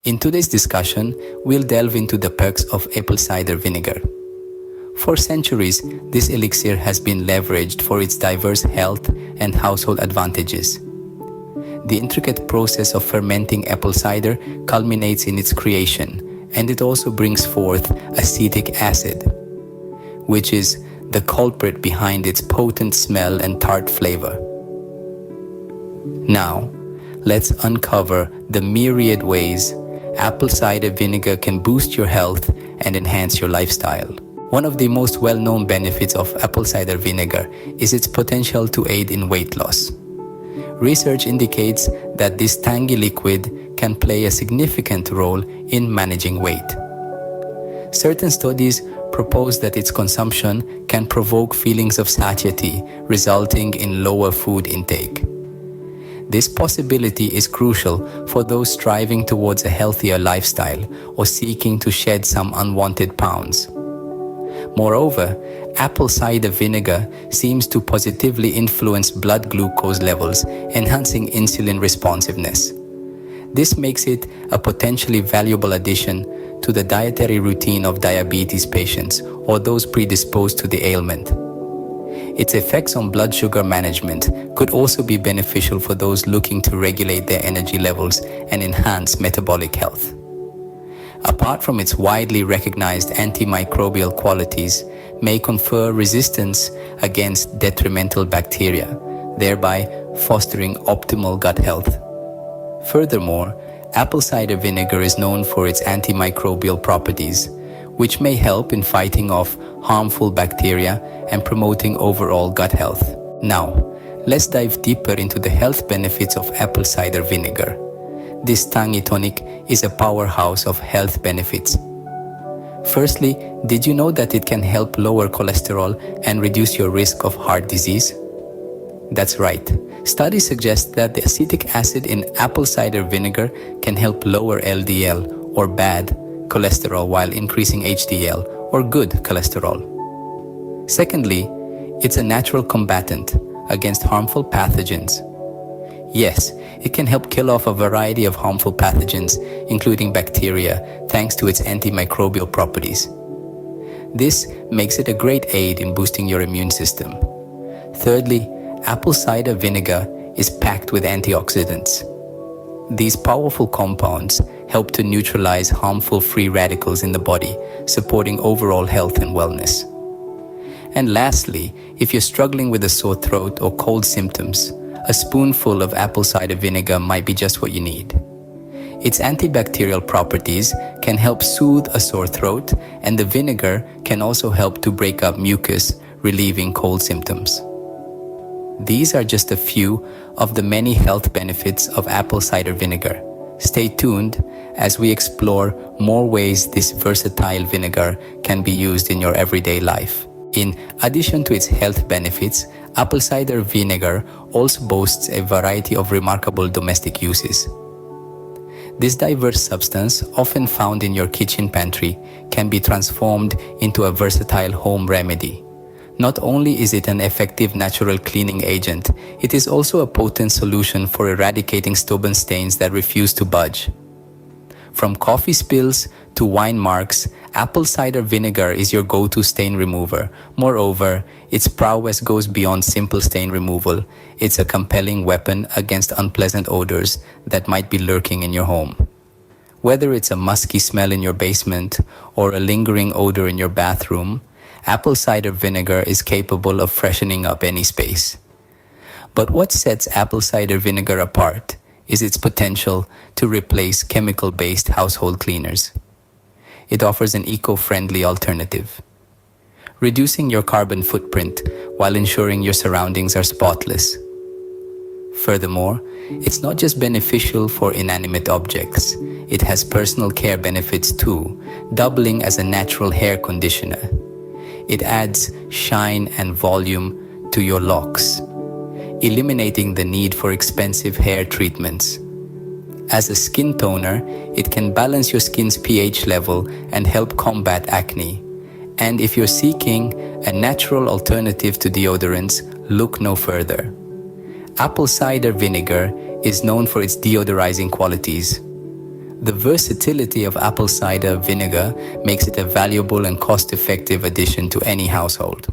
In today's discussion, we'll delve into the perks of apple cider vinegar. For centuries, this elixir has been leveraged for its diverse health and household advantages. The intricate process of fermenting apple cider culminates in its creation, and it also brings forth acetic acid, which is the culprit behind its potent smell and tart flavor. Now, let's uncover the myriad ways apple cider vinegar can boost your health and enhance your lifestyle. One of the most well-known benefits of apple cider vinegar is its potential to aid in weight loss. Research indicates that this tangy liquid can play a significant role in managing weight. Certain studies propose that its consumption can provoke feelings of satiety, resulting in lower food intake. This possibility is crucial for those striving towards a healthier lifestyle or seeking to shed some unwanted pounds. Moreover, apple cider vinegar seems to positively influence blood glucose levels, enhancing insulin responsiveness. This makes it a potentially valuable addition to the dietary routine of diabetes patients or those predisposed to the ailment. Its effects on blood sugar management could also be beneficial for those looking to regulate their energy levels and enhance metabolic health. Apart from its widely recognized antimicrobial qualities, may confer resistance against detrimental bacteria, thereby fostering optimal gut health. Furthermore, apple cider vinegar is known for its antimicrobial properties, which may help in fighting off harmful bacteria and promoting overall gut health. Now, let's dive deeper into the health benefits of apple cider vinegar. This tangy tonic is a powerhouse of health benefits. Firstly, did you know that it can help lower cholesterol and reduce your risk of heart disease? That's right. Studies suggest that the acetic acid in apple cider vinegar can help lower LDL or bad cholesterol while increasing HDL or good cholesterol. Secondly, it's a natural combatant against harmful pathogens. Yes, it can help kill off a variety of harmful pathogens, including bacteria, thanks to its antimicrobial properties. This makes it a great aid in boosting your immune system. Thirdly, apple cider vinegar is packed with antioxidants. These powerful compounds help to neutralize harmful free radicals in the body, supporting overall health and wellness. And lastly, if you're struggling with a sore throat or cold symptoms, a spoonful of apple cider vinegar might be just what you need. Its antibacterial properties can help soothe a sore throat, and the vinegar can also help to break up mucus, relieving cold symptoms. These are just a few of the many health benefits of apple cider vinegar. Stay tuned as we explore more ways this versatile vinegar can be used in your everyday life. In addition to its health benefits, apple cider vinegar also boasts a variety of remarkable domestic uses. This diverse substance, often found in your kitchen pantry, can be transformed into a versatile home remedy. Not only is it an effective natural cleaning agent, it is also a potent solution for eradicating stubborn stains that refuse to budge. From coffee spills to wine marks, apple cider vinegar is your go-to stain remover. Moreover, its prowess goes beyond simple stain removal. It's a compelling weapon against unpleasant odors that might be lurking in your home. Whether it's a musky smell in your basement or a lingering odor in your bathroom, apple cider vinegar is capable of freshening up any space. But what sets apple cider vinegar apart is its potential to replace chemical-based household cleaners. It offers an eco-friendly alternative, reducing your carbon footprint while ensuring your surroundings are spotless. Furthermore, it's not just beneficial for inanimate objects. It has personal care benefits too, doubling as a natural hair conditioner. It adds shine and volume to your locks, eliminating the need for expensive hair treatments. As a skin toner, it can balance your skin's pH level and help combat acne. And if you're seeking a natural alternative to deodorants, look no further. Apple cider vinegar is known for its deodorizing qualities. The versatility of apple cider vinegar makes it a valuable and cost-effective addition to any household.